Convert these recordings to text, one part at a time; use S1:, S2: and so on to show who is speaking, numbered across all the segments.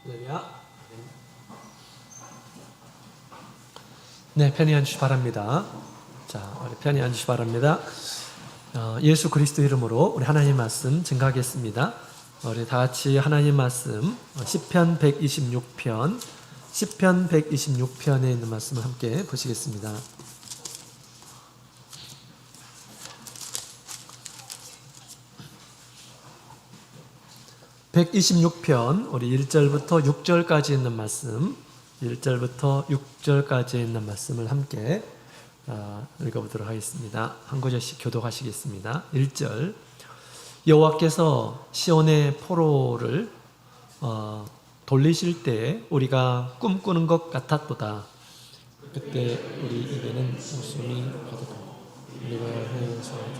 S1: 할렐루야. 네, 편히 앉으시기 바랍니다. 자, 우리 편히 앉으시기 바랍니다. 예수 그리스도 이름으로 우리 하나님 말씀 증거하겠습니다. 우리 다 같이 하나님 말씀 시편 126편 시편 126편에 있는 말씀을 함께 보시겠습니다. (126편) 우리 1절부터 6절까지 있는 말씀, 1절부터 6절까지 있는 말씀을 함께 읽어보도록 하겠습니다. 한 구절씩 교독하시겠습니다. 1절. 여호와께서 시온의 포로를 돌리실 때 우리가 꿈꾸는 것 같았도다. 그때 우리 입에는 웃음이 가득하다. 우리가 해에서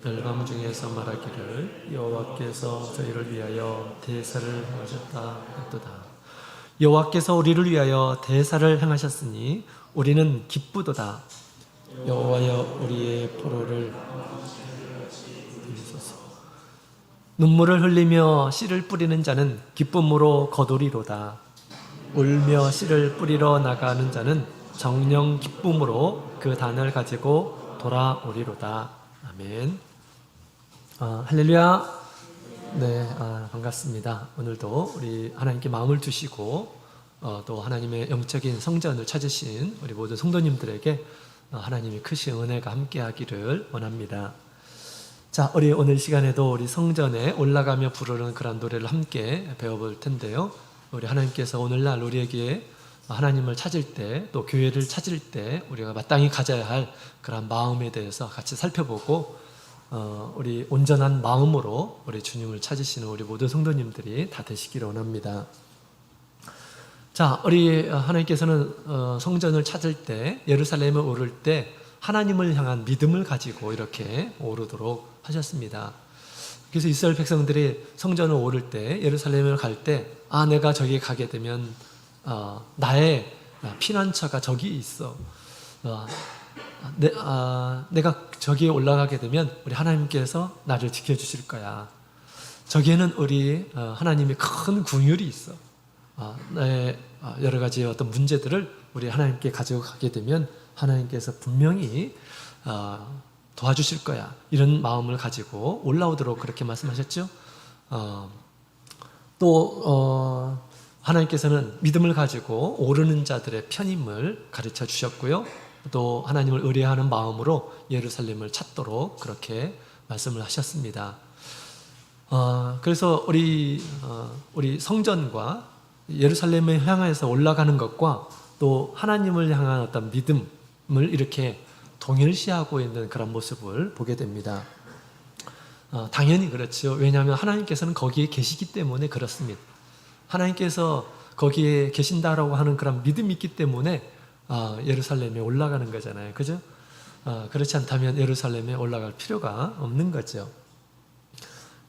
S1: 열방 중에서 말하기를 여호와께서 저희를 위하여 대사를 행하셨다 했도다. 여호와께서 우리를 위하여 대사를 행하셨으니 우리는 기쁘도다. 여호와여 우리의 포로를 들으소서. 눈물을 흘리며 씨를 뿌리는 자는 기쁨으로 거두리로다. 울며 씨를 뿌리러 나가는 자는 정령 기쁨으로 그 단을 가지고 돌아오리로다. 아멘. 할렐루야. 네, 반갑습니다. 오늘도 우리 하나님께 마음을 두시고 또 하나님의 영적인 성전을 찾으신 우리 모든 성도님들에게 하나님의 크신 은혜가 함께하기를 원합니다. 자, 우리 오늘 시간에도 우리 성전에 올라가며 부르는 그런 노래를 함께 배워볼 텐데요. 우리 하나님께서 오늘날 우리에게 하나님을 찾을 때, 또 교회를 찾을 때 우리가 마땅히 가져야 할 그런 마음에 대해서 같이 살펴보고 우리 온전한 마음으로 우리 주님을 찾으시는 우리 모든 성도님들이 다 되시기를 원합니다. 자, 우리 하나님께서는 성전을 찾을 때, 예루살렘에 오를 때 하나님을 향한 믿음을 가지고 이렇게 오르도록 하셨습니다. 그래서 이스라엘 백성들이 성전을 오를 때, 예루살렘을 갈 때, 내가 저기 가게 되면 나의 피난처가 저기 있어. 내가 저기에 올라가게 되면 우리 하나님께서 나를 지켜주실 거야. 저기에는 우리 하나님의 큰 긍휼이 있어. 나의 여러 가지 어떤 문제들을 우리 하나님께 가지고 가게 되면 하나님께서 분명히 도와주실 거야. 이런 마음을 가지고 올라오도록 그렇게 말씀하셨죠. 또 하나님께서는 믿음을 가지고 오르는 자들의 편임을 가르쳐 주셨고요. 또 하나님을 의뢰하는 마음으로 예루살렘을 찾도록 그렇게 말씀을 하셨습니다. 그래서 우리 성전과 예루살렘을 향해서 올라가는 것과 또 하나님을 향한 어떤 믿음을 이렇게 동일시하고 있는 그런 모습을 보게 됩니다. 당연히 그렇죠. 왜냐하면 하나님께서는 거기에 계시기 때문에 그렇습니다. 하나님께서 거기에 계신다라고 하는 그런 믿음이 있기 때문에 예루살렘에 올라가는 거잖아요. 그죠? 그렇지 않다면 예루살렘에 올라갈 필요가 없는 거죠.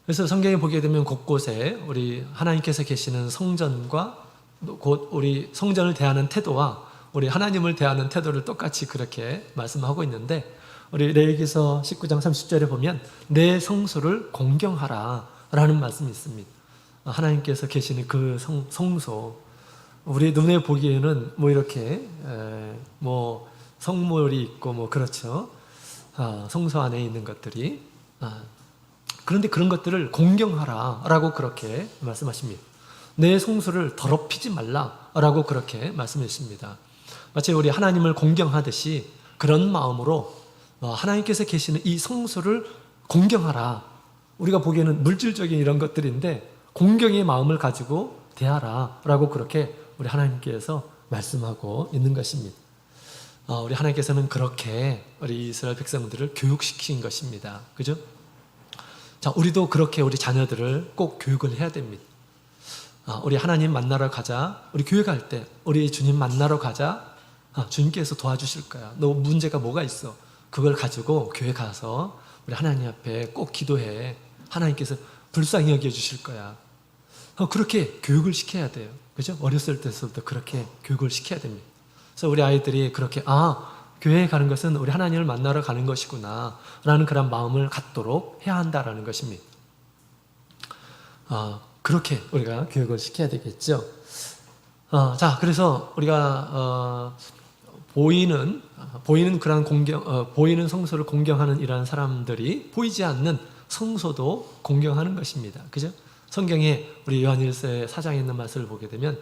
S1: 그래서 성경에 보게 되면 곳곳에 우리 하나님께서 계시는 성전과 곧 우리 성전을 대하는 태도와 우리 하나님을 대하는 태도를 똑같이 그렇게 말씀하고 있는데, 우리 레위기서 19장 30절에 보면 내 성소를 공경하라 라는 말씀이 있습니다. 하나님께서 계시는 그 성소, 우리 눈에 보기에는 뭐 이렇게 뭐 성물이 있고 뭐 그렇죠. 성소 안에 있는 것들이 그런데 그런 것들을 공경하라라고 그렇게 말씀하십니다. 내 성소를 더럽히지 말라라고 그렇게 말씀하십니다. 마치 우리 하나님을 공경하듯이 그런 마음으로 하나님께서 계시는 이 성소를 공경하라. 우리가 보기에는 물질적인 이런 것들인데 공경의 마음을 가지고 대하라라고 그렇게 우리 하나님께서 말씀하고 있는 것입니다. 우리 하나님께서는 그렇게 우리 이스라엘 백성들을 교육시킨 것입니다. 그죠? 자, 우리도 그렇게 우리 자녀들을 꼭 교육을 해야 됩니다. 우리 하나님 만나러 가자. 우리 교회 갈 때 우리 주님 만나러 가자. 주님께서 도와주실 거야. 너 문제가 뭐가 있어? 그걸 가지고 교회 가서 우리 하나님 앞에 꼭 기도해. 하나님께서 불쌍히 여겨주실 거야. 그렇게 교육을 시켜야 돼요. 그죠? 어렸을 때부터 그렇게 교육을 시켜야 됩니다. 그래서 우리 아이들이 그렇게 교회에 가는 것은 우리 하나님을 만나러 가는 것이구나 라는 그런 마음을 갖도록 해야 한다라는 것입니다. 그렇게 우리가 교육을 시켜야 되겠죠. 자, 그래서 우리가 보이는 그런 보이는 성소를 공경하는 이러한 사람들이 보이지 않는 성소도 공경하는 것입니다. 그죠? 성경에 우리 요한일서 4장에 있는 말씀을 보게 되면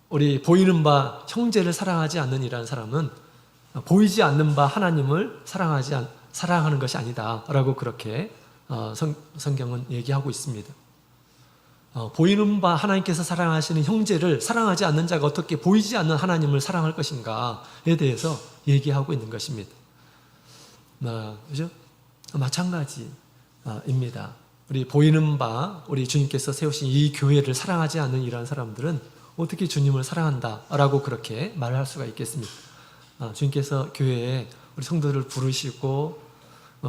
S1: 우리 보이는 바 형제를 사랑하지 않는 이러한 사람은 보이지 않는 바 하나님을 사랑하는 것이 아니다라고 그렇게 성경은 얘기하고 있습니다. 보이는 바 하나님께서 사랑하시는 형제를 사랑하지 않는 자가 어떻게 보이지 않는 하나님을 사랑할 것인가에 대해서 얘기하고 있는 것입니다. 그죠? 마찬가지입니다. 우리 보이는 바 우리 주님께서 세우신 이 교회를 사랑하지 않는 이러한 사람들은 어떻게 주님을 사랑한다라고 그렇게 말할 수가 있겠습니까? 주님께서 교회에 우리 성도들을 부르시고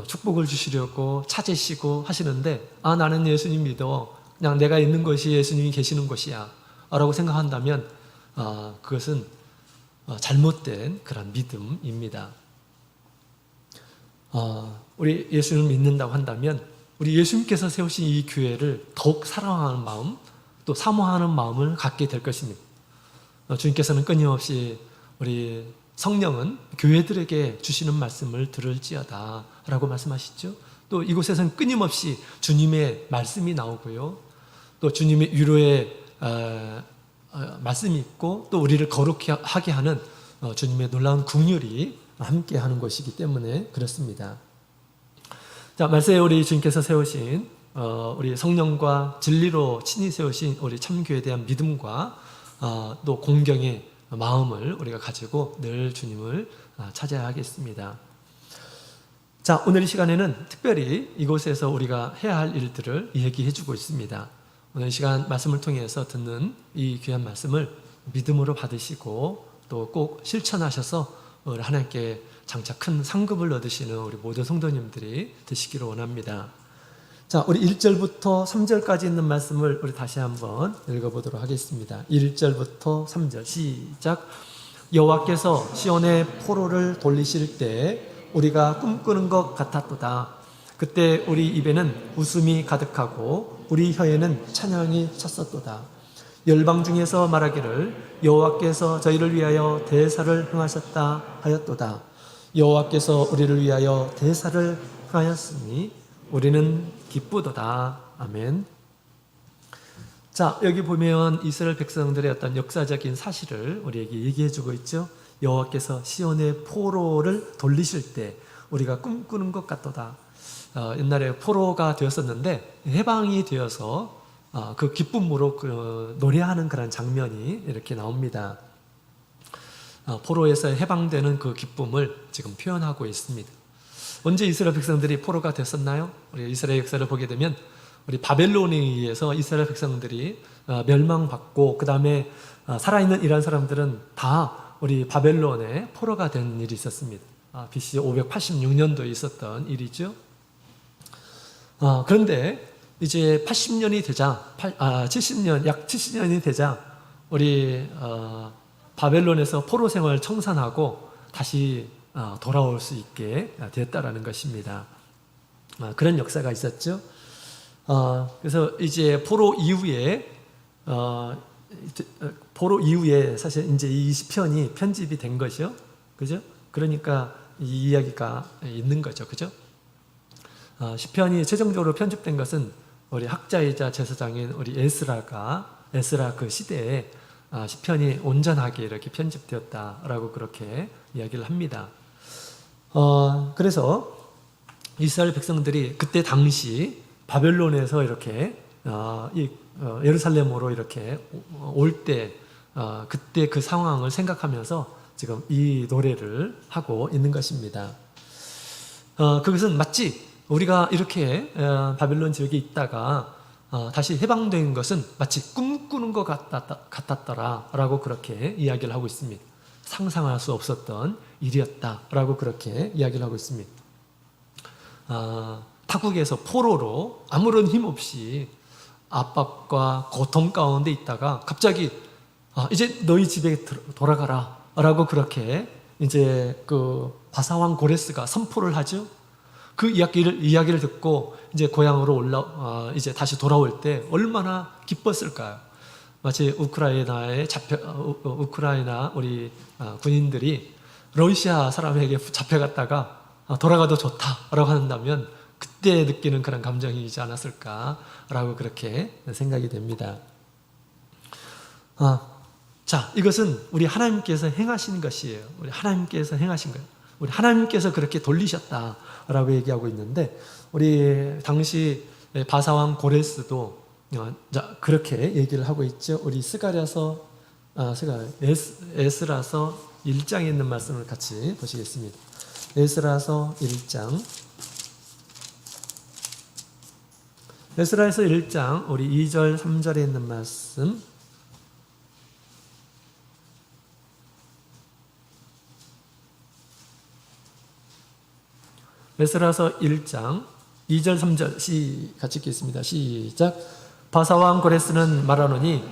S1: 축복을 주시려고 찾으시고 하시는데 나는 예수님 믿어. 그냥 내가 있는 것이 예수님이 계시는 것이야 라고 생각한다면 그것은 잘못된 그런 믿음입니다. 우리 예수님을 믿는다고 한다면 우리 예수님께서 세우신 이 교회를 더욱 사랑하는 마음 또 사모하는 마음을 갖게 될 것입니다. 주님께서는 끊임없이 우리 성령은 교회들에게 주시는 말씀을 들을지어다 라고 말씀하시죠. 또 이곳에서는 끊임없이 주님의 말씀이 나오고요. 또 주님의 위로의 말씀이 있고 또 우리를 거룩하게 하는 주님의 놀라운 긍휼이 함께하는 것이기 때문에 그렇습니다. 자, 말세에 우리 주님께서 세우신 우리 성령과 진리로 친히 세우신 우리 참교회에 대한 믿음과 또 공경의 마음을 우리가 가지고 늘 주님을 찾아야 하겠습니다. 자, 오늘 이 시간에는 특별히 이곳에서 우리가 해야 할 일들을 얘기해 주고 있습니다. 오늘 이 시간 말씀을 통해서 듣는 이 귀한 말씀을 믿음으로 받으시고 또 꼭 실천하셔서 하나님께 장차 큰 상급을 얻으시는 우리 모든 성도님들이 되시기를 원합니다. 자, 우리 1절부터 3절까지 있는 말씀을 우리 다시 한번 읽어보도록 하겠습니다. 1절부터 3절 시작. 여호와께서 시온의 포로를 돌리실 때 우리가 꿈꾸는 것 같았도다. 그때 우리 입에는 웃음이 가득하고 우리 혀에는 찬양이 찼었도다. 열방 중에서 말하기를 여호와께서 저희를 위하여 대사를 행하셨다 하였도다. 여호와께서 우리를 위하여 대사를 행하였으니 우리는 기쁘도다. 아멘. 자, 여기 보면 이스라엘 백성들의 어떤 역사적인 사실을 우리에게 얘기해 주고 있죠. 여호와께서 시온의 포로를 돌리실 때 우리가 꿈꾸는 것 같도다. 옛날에 포로가 되었었는데 해방이 되어서 그 기쁨으로 노래하는 그런 장면이 이렇게 나옵니다. 포로에서 해방되는 그 기쁨을 지금 표현하고 있습니다. 언제 이스라엘 백성들이 포로가 됐었나요? 우리 이스라엘 역사를 보게 되면 우리 바벨론에 의해서 이스라엘 백성들이 멸망받고 그 다음에 살아있는 이란 사람들은 다 우리 바벨론에 포로가 된 일이 있었습니다. BC 586년도에 있었던 일이죠. 그런데 이제 80년이 되자, 70년, 약 70년이 되자 우리 바벨론에서 포로 생활을 청산하고 다시 돌아올 수 있게 되었다라는 것입니다. 그런 역사가 있었죠. 그래서 이제 포로 이후에 사실 이제 이 시편이 편집이 된 것이요, 그죠? 그러니까 이 이야기가 있는 거죠, 그죠? 시편이 최종적으로 편집된 것은 우리 학자이자 제사장인 우리 에스라 그 시대에 시편이 온전하게 이렇게 편집되었다라고 그렇게 이야기를 합니다. 그래서 이스라엘 백성들이 그때 당시 바벨론에서 이렇게 예루살렘으로 이렇게 올 때 그때 그 상황을 생각하면서 지금 이 노래를 하고 있는 것입니다. 그것은 마치 우리가 이렇게 바벨론 지역에 있다가 다시 해방된 것은 마치 꿈꾸는 것 같았더라라고 그렇게 이야기를 하고 있습니다. 상상할 수 없었던 일이었다라고 그렇게 이야기를 하고 있습니다. 타국에서 포로로 아무런 힘 없이 압박과 고통 가운데 있다가 갑자기 이제 너희 집에 돌아가라 라고 그렇게 이제 그 바사왕 고레스가 선포를 하죠. 그 이야기를 듣고 이제 고향으로 이제 다시 돌아올 때 얼마나 기뻤을까요? 마치 우크라이나 우리 군인들이 러시아 사람에게 잡혀갔다가 돌아가도 좋다라고 한다면 그때 느끼는 그런 감정이지 않았을까라고 그렇게 생각이 됩니다. 자, 이것은 우리 하나님께서 행하신 것이에요. 우리 하나님께서 행하신 거예요. 우리 하나님께서 그렇게 돌리셨다라고 얘기하고 있는데, 우리 당시 바사왕 고레스도 그렇게 얘기를 하고 있죠. 우리 에스라서 1장에 있는 말씀을 같이 보시겠습니다. 에스라서 1장. 에스라에서 1장 우리 2절 3절에 있는 말씀. 에스라서 1장 2절 3절 같이 읽겠습니다. 시작. 바사왕 고레스는 말하노니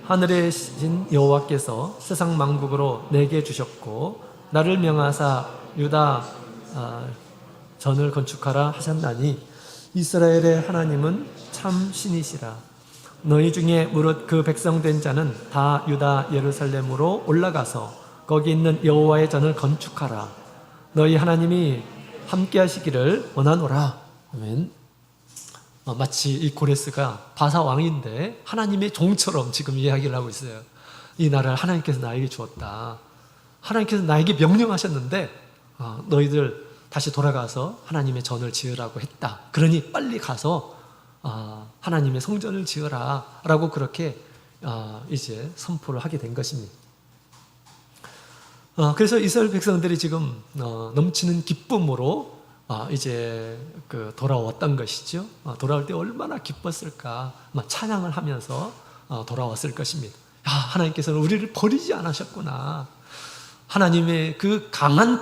S1: 하늘의 신 여호와께서 세상 만국으로 내게 주셨고 나를 명하사 유다 전을 건축하라 하셨나니 이스라엘의 하나님은 참 신이시라. 너희 중에 무릇 그 백성된 자는 다 유다 예루살렘으로 올라가서 거기 있는 여호와의 전을 건축하라. 너희 하나님이 함께 하시기를 원하노라. 아멘. 마치 이 고레스가 바사 왕인데 하나님의 종처럼 지금 이야기를 하고 있어요. 이 나라를 하나님께서 나에게 주었다. 하나님께서 나에게 명령하셨는데 너희들 다시 돌아가서 하나님의 전을 지으라고 했다. 그러니 빨리 가서 하나님의 성전을 지으라 라고 그렇게 이제 선포를 하게 된 것입니다. 그래서 이스라엘 백성들이 지금 넘치는 기쁨으로 이제 돌아왔던 것이죠. 돌아올 때 얼마나 기뻤을까. 찬양을 하면서 돌아왔을 것입니다. 하나님께서는 우리를 버리지 않으셨구나. 하나님의 그 강한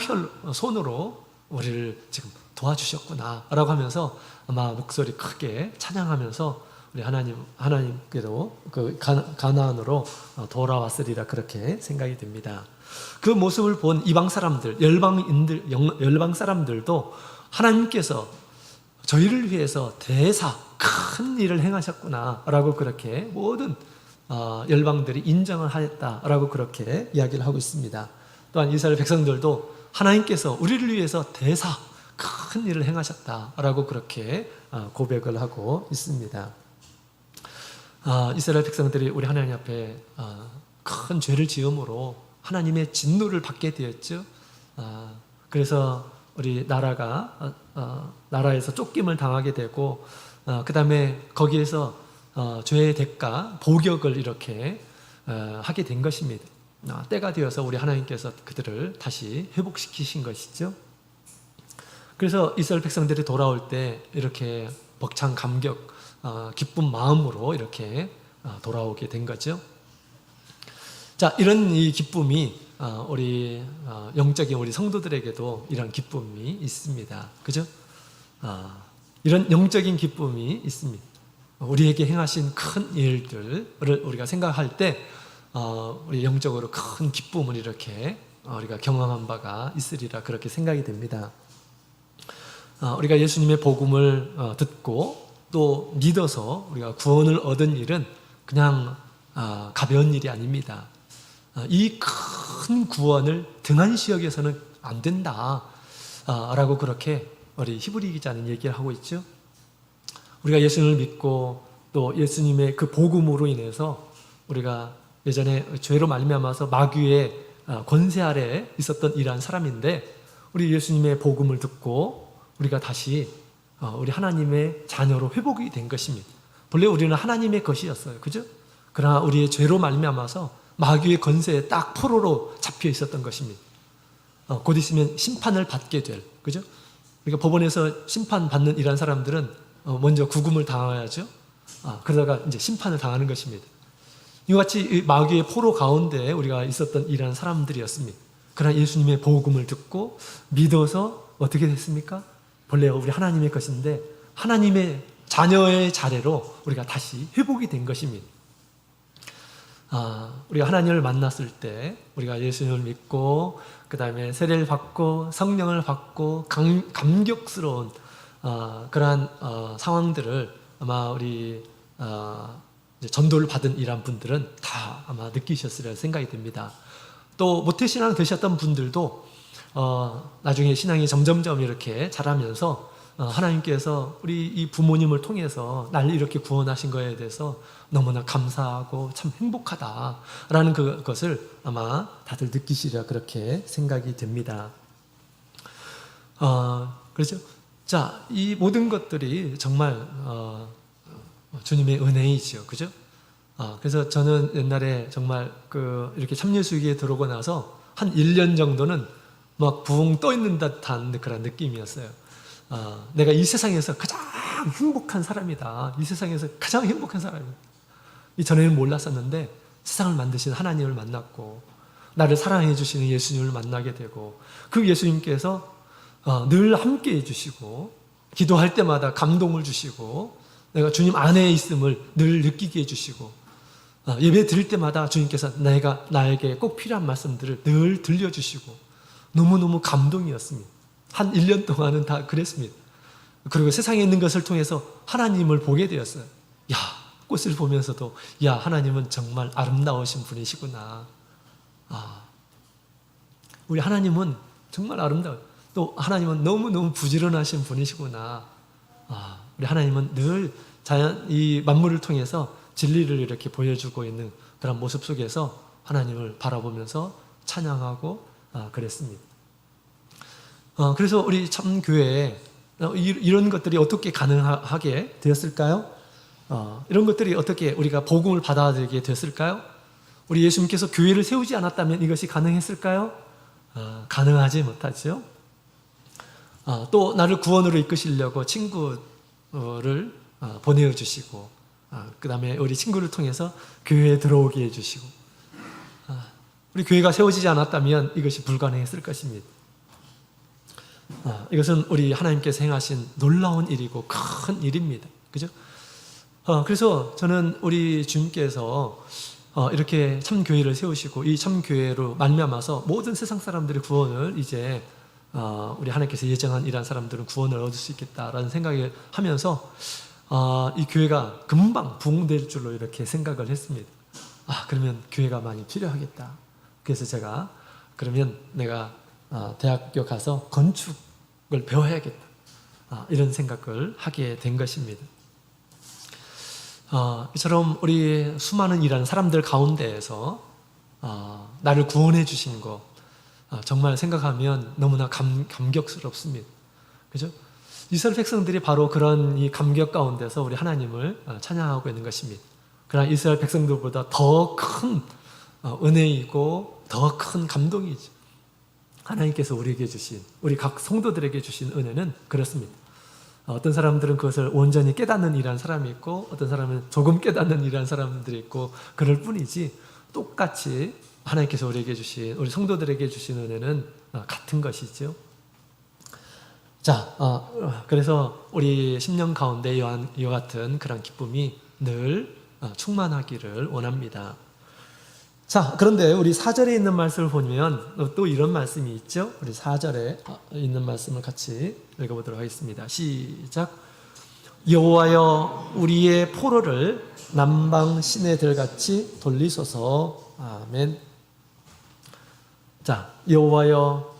S1: 손으로 우리를 지금 도와주셨구나 라고 하면서 아마 목소리 크게 찬양하면서 우리 하나님께로 그 가나안으로 돌아왔으리라 그렇게 생각이 됩니다. 그 모습을 본 이방 사람들, 열방 사람들도 하나님께서 저희를 위해서 대사 큰 일을 행하셨구나 라고 그렇게 모든 열방들이 인정을 하였다라고 그렇게 이야기를 하고 있습니다. 또한 이스라엘 백성들도 하나님께서 우리를 위해서 대사 큰 일을 행하셨다라고 그렇게 고백을 하고 있습니다. 이스라엘 백성들이 우리 하나님 앞에 큰 죄를 지음으로 하나님의 진노를 받게 되었죠. 그래서 우리 나라에서 쫓김을 당하게 되고, 그 다음에 거기에서 죄의 대가, 복역을 이렇게 하게 된 것입니다. 때가 되어서 우리 하나님께서 그들을 다시 회복시키신 것이죠. 그래서 이스라엘 백성들이 돌아올 때 이렇게 벅찬 감격, 기쁜 마음으로 이렇게 돌아오게 된 거죠. 자, 이런 이 기쁨이 우리 영적인 우리 성도들에게도 이런 기쁨이 있습니다. 그죠? 이런 영적인 기쁨이 있습니다. 우리에게 행하신 큰 일들을 우리가 생각할 때 우리 영적으로 큰 기쁨을 이렇게 우리가 경험한 바가 있으리라 그렇게 생각이 됩니다. 우리가 예수님의 복음을 듣고 또 믿어서 우리가 구원을 얻은 일은 그냥 가벼운 일이 아닙니다. 이 큰 구원을 등한시여겨서는 안 된다 라고 그렇게 우리 히브리 기자는 얘기를 하고 있죠. 우리가 예수님을 믿고 또 예수님의 그 복음으로 인해서 우리가 예전에 죄로 말미암아서 마귀의 권세 아래에 있었던 이러한 사람인데, 우리 예수님의 복음을 듣고 우리가 다시 우리 하나님의 자녀로 회복이 된 것입니다. 본래 우리는 하나님의 것이었어요. 그죠? 그러나 우리의 죄로 말미암아서 마귀의 권세에 딱 포로로 잡혀 있었던 것입니다. 곧 있으면 심판을 받게 될, 그죠? 그러니까 법원에서 심판받는 이런 사람들은 먼저 구금을 당해야죠. 그러다가 이제 심판을 당하는 것입니다. 이와 같이 마귀의 포로 가운데 우리가 있었던 이런 사람들이었습니다. 그러나 예수님의 복음을 듣고 믿어서 어떻게 됐습니까? 본래 우리 하나님의 것인데 하나님의 자녀의 자리로 우리가 다시 회복이 된 것입니다. 우리가 하나님을 만났을 때 우리가 예수님을 믿고 그 다음에 세례를 받고 성령을 받고 감격스러운 그러한 상황들을 아마 우리 이제 전도를 받은 이란 분들은 다 아마 느끼셨으리라 생각이 됩니다. 또 모태신앙 되셨던 분들도 나중에 신앙이 점점점 이렇게 자라면서 하나님께서 우리 이 부모님을 통해서 날 이렇게 구원하신 거에 대해서 너무나 감사하고 참 행복하다라는 그것을 아마 다들 느끼시리라 그렇게 생각이 됩니다. 그렇죠? 자, 이 모든 것들이 정말 주님의 은혜이지요, 그죠? 그래서 저는 옛날에 정말 이렇게 참여수기에 들어오고 나서 한 1년 정도는 막 붕 떠 있는 듯한 그런 느낌이었어요. 내가 이 세상에서 가장 행복한 사람이다. 이 세상에서 가장 행복한 사람이다. 이전에는 몰랐었는데 세상을 만드신 하나님을 만났고 나를 사랑해 주시는 예수님을 만나게 되고 그 예수님께서 늘 함께 해주시고 기도할 때마다 감동을 주시고 내가 주님 안에 있음을 늘 느끼게 해주시고 예배 드릴 때마다 주님께서 나에게 꼭 필요한 말씀들을 늘 들려주시고 너무너무 감동이었습니다. 한 1년 동안은 다 그랬습니다. 그리고 세상에 있는 것을 통해서 하나님을 보게 되었어요. 야, 꽃을 보면서도 야, 하나님은 정말 아름다우신 분이시구나. 우리 하나님은 정말 아름다워요. 또 하나님은 너무너무 부지런하신 분이시구나. 우리 하나님은 늘 자연 이 만물을 통해서 진리를 이렇게 보여주고 있는 그런 모습 속에서 하나님을 바라보면서 찬양하고 그랬습니다. 그래서 우리 참 교회에 이런 것들이 어떻게 가능하게 되었을까요? 이런 것들이 어떻게 우리가 복음을 받아들이게 됐을까요? 우리 예수님께서 교회를 세우지 않았다면 이것이 가능했을까요? 가능하지 못하죠. 또 나를 구원으로 이끄시려고 친구를 보내주시고 그 다음에 우리 친구를 통해서 교회에 들어오게 해주시고 우리 교회가 세워지지 않았다면 이것이 불가능했을 것입니다. 이것은 우리 하나님께서 행하신 놀라운 일이고 큰 일입니다. 그죠? 그래서 저는 우리 주님께서 이렇게 참교회를 세우시고 이 참교회로 말미암아서 모든 세상 사람들의 구원을 이제 우리 하나님께서 예정한 이러한 사람들은 구원을 얻을 수 있겠다라는 생각을 하면서 이 교회가 금방 부흥될 줄로 이렇게 생각을 했습니다. 그러면 교회가 많이 필요하겠다. 그래서 제가 그러면 내가 대학교 가서 건축을 배워야겠다. 이런 생각을 하게 된 것입니다. 이처럼 우리 수많은 일하는 사람들 가운데에서 나를 구원해 주신 거 정말 생각하면 너무나 감격스럽습니다. 그죠? 이스라엘 백성들이 바로 그런 이 감격 가운데서 우리 하나님을 찬양하고 있는 것입니다. 그러나 이스라엘 백성들보다 더 큰 은혜이고 더 큰 감동이죠. 하나님께서 우리에게 주신, 우리 각 성도들에게 주신 은혜는 그렇습니다. 어떤 사람들은 그것을 온전히 깨닫는 일한 사람이 있고 어떤 사람은 조금 깨닫는 일한 사람들이 있고 그럴 뿐이지 똑같이 하나님께서 우리에게 주신, 우리 성도들에게 주신 은혜는 같은 것이죠. 자, 그래서 우리 10년 가운데 이와 같은 그런 기쁨이 늘 충만하기를 원합니다. 자, 그런데 우리 4절에 있는 말씀을 보면 또 이런 말씀이 있죠. 우리 4절에 있는 말씀을 같이 읽어보도록 하겠습니다. 시작. 여호와여 우리의 포로를 남방 시내들같이 돌리소서. 아멘. 자, 여호와여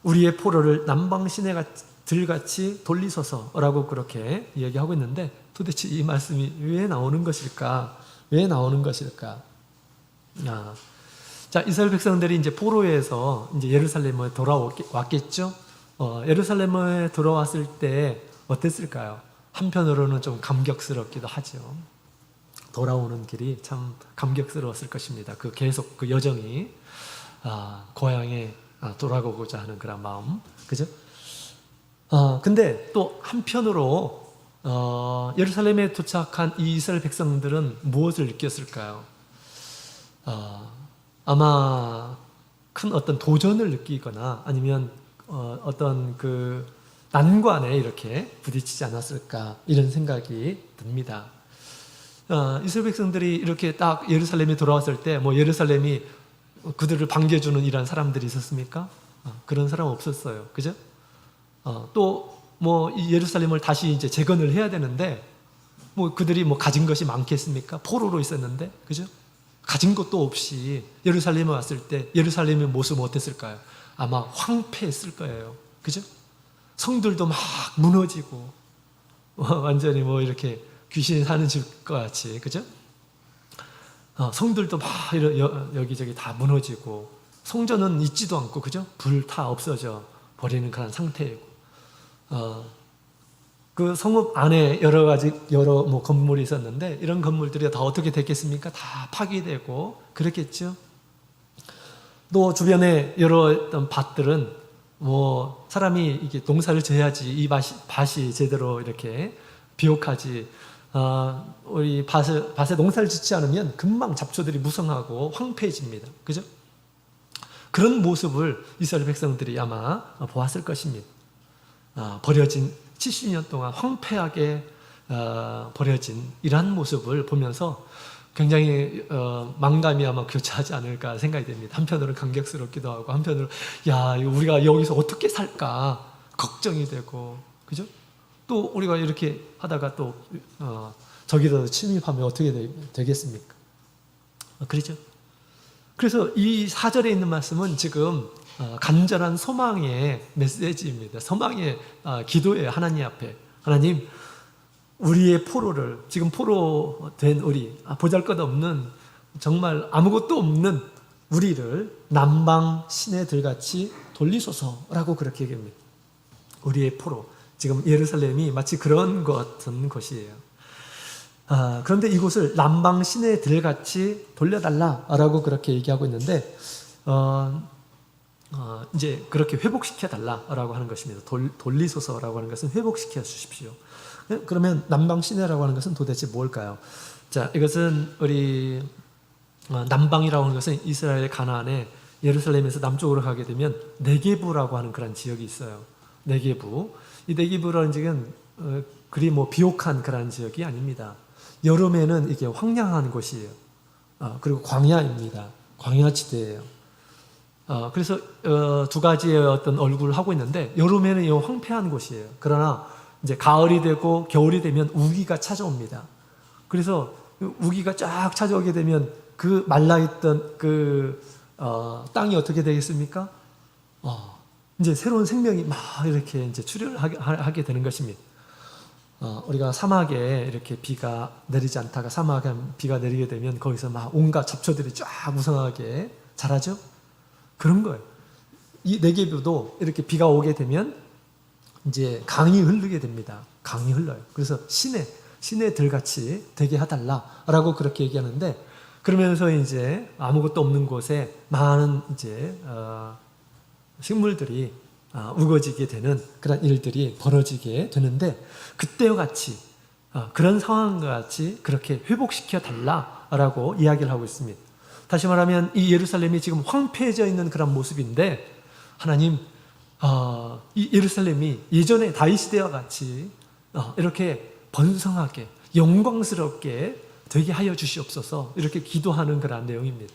S1: 우리의 포로를 남방 시내들같이 돌리소서라고 그렇게 이야기하고 있는데 도대체 이 말씀이 왜 나오는 것일까? 왜 나오는 것일까? 자, 이스라엘 백성들이 이제 포로에서 이제 예루살렘에 돌아왔겠죠. 예루살렘에 돌아왔을 때 어땠을까요? 한편으로는 좀 감격스럽기도 하죠. 돌아오는 길이 참 감격스러웠을 것입니다. 계속 그 여정이 고향에 돌아가고자 하는 그런 마음, 그죠? 근데 또 한편으로 예루살렘에 도착한 이 이스라엘 백성들은 무엇을 느꼈을까요? 아마 큰 어떤 도전을 느끼거나 아니면 어떤 그 난관에 이렇게 부딪히지 않았을까 이런 생각이 듭니다. 이스라엘 백성들이 이렇게 딱 예루살렘에 돌아왔을 때 뭐 예루살렘이 그들을 반겨주는 이런 사람들이 있었습니까? 그런 사람 없었어요. 그죠? 또 뭐 이 예루살렘을 다시 이제 재건을 해야 되는데 뭐 그들이 뭐 가진 것이 많겠습니까? 포로로 있었는데, 그죠? 가진 것도 없이 예루살렘에 왔을 때 예루살렘의 모습은 어땠을까요? 아마 황폐했을 거예요. 그죠? 성들도 막 무너지고 완전히 뭐 이렇게 귀신이 사는 집 같이, 그죠? 성들도 막 여기저기 다 무너지고 성전은 있지도 않고, 그죠? 불타 없어져 버리는 그런 상태이고, 그 성읍 안에 여러 뭐 건물이 있었는데 이런 건물들이 다 어떻게 됐겠습니까? 다 파괴되고 그랬겠죠. 또 주변에 여러 어떤 밭들은 뭐 사람이 이게 농사를 지어야지 이 밭이 제대로 이렇게 비옥하지. 우리 밭에 농사를 짓지 않으면 금방 잡초들이 무성하고 황폐해집니다. 그죠? 그런 모습을 이스라엘 백성들이 아마 보았을 것입니다. 버려진 70년 동안 황폐하게 버려진 이러한 모습을 보면서 굉장히 망감이 아마 교차하지 않을까 생각이 됩니다. 한편으로는 감격스럽기도 하고, 한편으로 야, 우리가 여기서 어떻게 살까 걱정이 되고, 그죠? 또 우리가 이렇게 하다가 또 저기로 침입하면 어떻게 되겠습니까? 그렇죠? 그래서 이 4절에 있는 말씀은 지금 간절한 소망의 메시지입니다. 소망의 기도예요. 하나님 앞에. 하나님, 우리의 포로를, 지금 포로 된 우리, 보잘것없는, 정말 아무것도 없는 우리를 남방 시내들같이 돌리소서라고 그렇게 얘기합니다. 우리의 포로. 지금 예루살렘이 마치 그런 것 같은 곳이에요. 그런데 이곳을 남방 시내들같이 돌려달라라고 그렇게 얘기하고 있는데, 이제 그렇게 회복시켜 달라라고 하는 것입니다. 돌리소서라고 하는 것은 회복시켜 주십시오. 그러면 남방 시내라고 하는 것은 도대체 뭘까요? 자, 이것은 우리 남방이라고 하는 것은 이스라엘 가나안에 예루살렘에서 남쪽으로 가게 되면 네게부라고 하는 그런 지역이 있어요. 네게부. 이 네게부라는 지역은 그리 뭐 비옥한 그런 지역이 아닙니다. 여름에는 이게 황량한 곳이에요. 그리고 광야입니다. 광야지대예요. 그래서 두 가지의 어떤 얼굴을 하고 있는데, 여름에는 이 황폐한 곳이에요. 그러나 이제 가을이 되고 겨울이 되면 우기가 찾아옵니다. 그래서 우기가 쫙 찾아오게 되면 그 말라있던 그 땅이 어떻게 되겠습니까? 이제 새로운 생명이 막 이렇게 이제 출현을 하게 되는 것입니다. 우리가 사막에 이렇게 비가 내리지 않다가 사막에 비가 내리게 되면 거기서 막 온갖 잡초들이 쫙 무성하게 자라죠? 그런 거예요. 이 네게부도 이렇게 비가 오게 되면 이제 강이 흐르게 됩니다. 강이 흘러요. 그래서 시내들같이 되게 해달라라고 그렇게 얘기하는데, 그러면서 이제 아무것도 없는 곳에 많은 이제 식물들이 우거지게 되는 그런 일들이 벌어지게 되는데, 그때와 같이 그런 상황과 같이 그렇게 회복시켜 달라라고 이야기를 하고 있습니다. 다시 말하면 이 예루살렘이 지금 황폐해져 있는 그런 모습인데, 하나님, 이 예루살렘이 예전에 다윗 시대와 같이 이렇게 번성하게 영광스럽게 되게 하여 주시옵소서, 이렇게 기도하는 그런 내용입니다.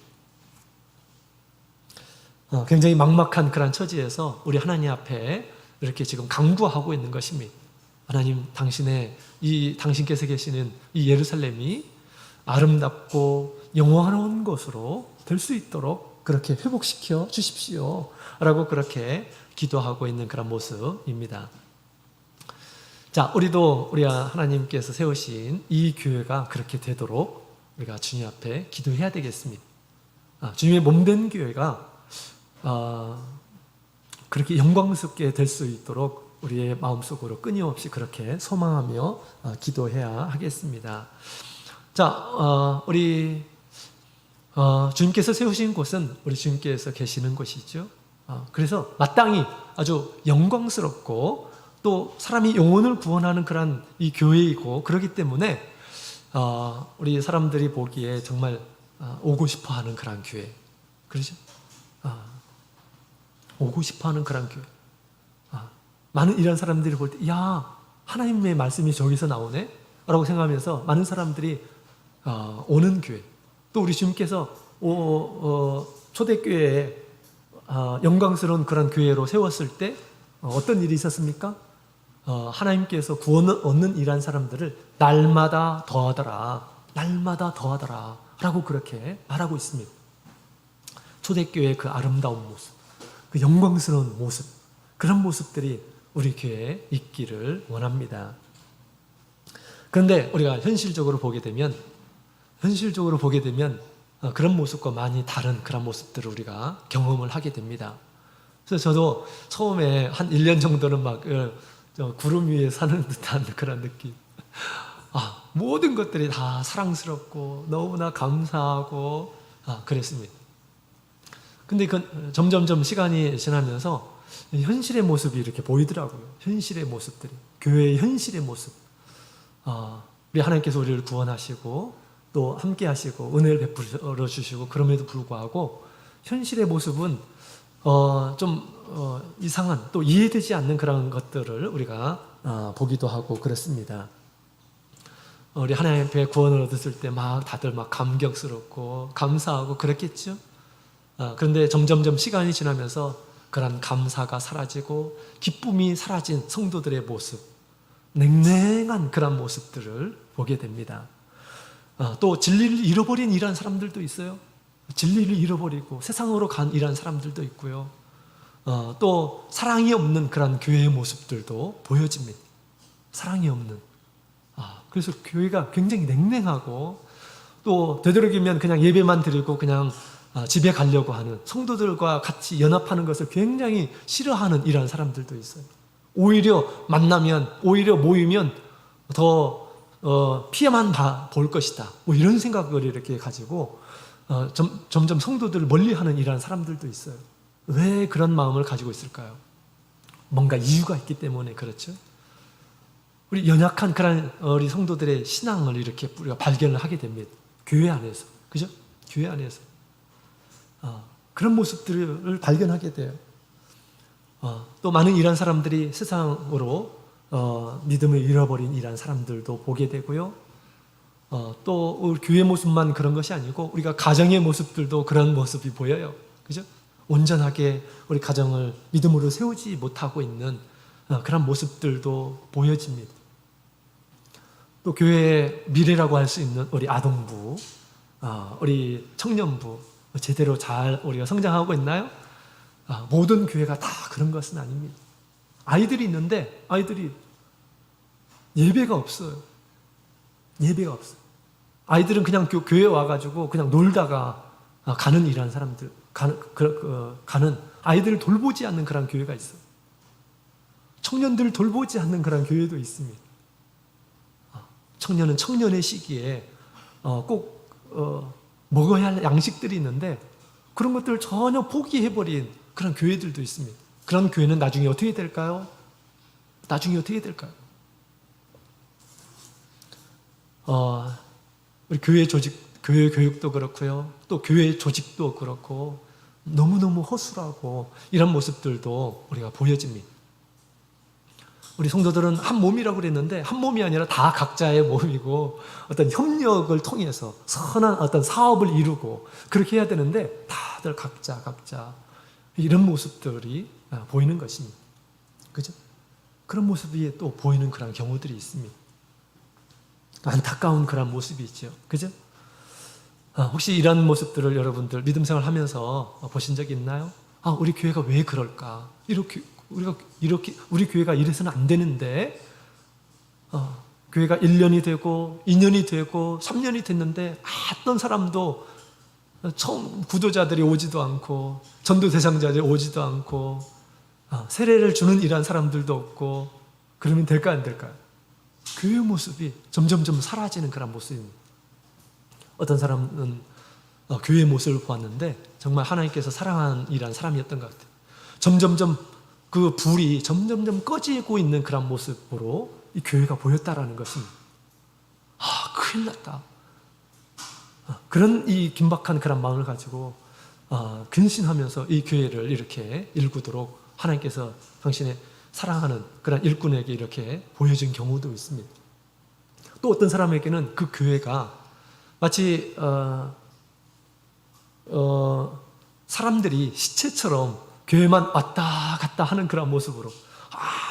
S1: 굉장히 막막한 그런 처지에서 우리 하나님 앞에 이렇게 지금 간구하고 있는 것입니다. 하나님, 당신께서 계시는 이 예루살렘이 아름답고 영원한 곳으로 될 수 있도록 그렇게 회복시켜 주십시오 라고 그렇게 기도하고 있는 그런 모습입니다. 자, 우리도 우리 하나님께서 세우신 이 교회가 그렇게 되도록 우리가 주님 앞에 기도해야 되겠습니다. 주님의 몸된 교회가 그렇게 영광스럽게 될 수 있도록 우리의 마음속으로 끊임없이 그렇게 소망하며 기도해야 하겠습니다. 자, 우리 주님께서 세우신 곳은 우리 주님께서 계시는 곳이죠. 그래서 마땅히 아주 영광스럽고 또 사람이 영혼을 구원하는 그런 이 교회이고, 그렇기 때문에 우리 사람들이 보기에 정말 오고 싶어하는 그런 교회, 그렇죠? 오고 싶어하는 그런 교회. 많은 이런 사람들이 볼 때, 야, 하나님의 말씀이 저기서 나오네? 라고 생각하면서 많은 사람들이 오는 교회. 또 우리 주님께서 초대교회에 영광스러운 그런 교회로 세웠을 때 어떤 일이 있었습니까? 하나님께서 구원을 얻는 이란 사람들을 날마다 더하더라, 날마다 더하더라 라고 그렇게 말하고 있습니다. 초대교회의 그 아름다운 모습, 그 영광스러운 모습, 그런 모습들이 우리 교회에 있기를 원합니다. 그런데 우리가 현실적으로 보게 되면 그런 모습과 많이 다른 그런 모습들을 우리가 경험을 하게 됩니다. 그래서 저도 처음에 한 1년 정도는 막 구름 위에 사는 듯한 그런 느낌. 모든 것들이 다 사랑스럽고 너무나 감사하고 그랬습니다. 근데 점점점 시간이 지나면서 현실의 모습이 이렇게 보이더라고요. 현실의 모습들이, 교회의 현실의 모습. 우리 하나님께서 우리를 구원하시고 또 함께 하시고 은혜를 베풀어 주시고, 그럼에도 불구하고 현실의 모습은 좀 이상한, 또 이해되지 않는 그런 것들을 우리가 보기도 하고 그렇습니다. 우리 하나님 앞에 구원을 얻었을 때 막 다들 막 감격스럽고 감사하고 그랬겠죠. 그런데 점점점 시간이 지나면서 그런 감사가 사라지고 기쁨이 사라진 성도들의 모습, 냉랭한 그런 모습들을 보게 됩니다. 또 진리를 잃어버린 이런 사람들도 있어요. 진리를 잃어버리고 세상으로 간 이런 사람들도 있고요. 또 사랑이 없는 그런 교회의 모습들도 보여집니다. 사랑이 없는. 그래서 교회가 굉장히 냉랭하고, 또 되도록이면 그냥 예배만 드리고 그냥 집에 가려고 하는, 성도들과 같이 연합하는 것을 굉장히 싫어하는 이런 사람들도 있어요. 오히려 만나면, 오히려 모이면 더 피해만 볼 것이다, 뭐 이런 생각을 이렇게 가지고 점점 성도들을 멀리하는 이런 사람들도 있어요. 왜 그런 마음을 가지고 있을까요? 뭔가 이유가 있기 때문에 그렇죠. 우리 연약한 그런 우리 성도들의 신앙을 이렇게 우리가 발견을 하게 됩니다. 교회 안에서, 그죠? 교회 안에서 그런 모습들을 발견하게 돼요. 또 많은 이런 사람들이 세상으로 믿음을 잃어버린 이런 사람들도 보게 되고요. 또 우리 교회 모습만 그런 것이 아니고 우리가 가정의 모습들도 그런 모습이 보여요. 그죠? 온전하게 우리 가정을 믿음으로 세우지 못하고 있는 그런 모습들도 보여집니다. 또 교회의 미래라고 할 수 있는 우리 아동부, 우리 청년부 제대로 잘 우리가 성장하고 있나요? 모든 교회가 다 그런 것은 아닙니다. 아이들이 있는데 아이들이 예배가 없어요. 예배가 없어요. 아이들은 그냥 교회에 와가지고 그냥 놀다가 가는 이런 사람들, 가는 아이들을 돌보지 않는 그런 교회가 있어요. 청년들을 돌보지 않는 그런 교회도 있습니다. 청년은 청년의 시기에 꼭 먹어야 할 양식들이 있는데 그런 것들을 전혀 포기해버린 그런 교회들도 있습니다. 그런 교회는 나중에 어떻게 될까요? 나중에 어떻게 될까요? 우리 교회 조직, 교회 교육도 그렇고요. 또 교회 조직도 그렇고 너무너무 허술하고 이런 모습들도 우리가 보여집니다. 우리 성도들은 한 몸이라고 그랬는데 한 몸이 아니라 다 각자의 몸이고 어떤 협력을 통해서 선한 어떤 사업을 이루고 그렇게 해야 되는데 다들 각자 이런 모습들이 보이는 것입니다. 그죠? 그런 모습이 또 보이는 그런 경우들이 있습니다. 안타까운 그런 모습이 있죠. 그죠? 혹시 이런 모습들을 여러분들 믿음 생활 하면서 보신 적이 있나요? 우리 교회가 왜 그럴까? 우리 교회가 이래서는 안 되는데, 교회가 1년이 되고, 2년이 되고, 3년이 됐는데, 어떤 사람도 처음 구도자들이 오지도 않고, 전도 대상자들이 오지도 않고, 세례를 주는 이러한 사람들도 없고, 그러면 될까, 안 될까요? 교회 모습이 점점점 사라지는 그런 모습입니다. 어떤 사람은 교회의 모습을 보았는데, 정말 하나님께서 사랑하는 이러한 사람이었던 것 같아요. 점점점 그 불이 점점점 꺼지고 있는 그런 모습으로 이 교회가 보였다라는 것입니다. 큰일 났다. 그런 이 긴박한 그런 마음을 가지고 근신하면서 이 교회를 이렇게 일구도록 하나님께서 당신의 사랑하는 그런 일꾼에게 이렇게 보여준 경우도 있습니다. 또 어떤 사람에게는 그 교회가 마치 사람들이 시체처럼 교회만 왔다 갔다 하는 그런 모습으로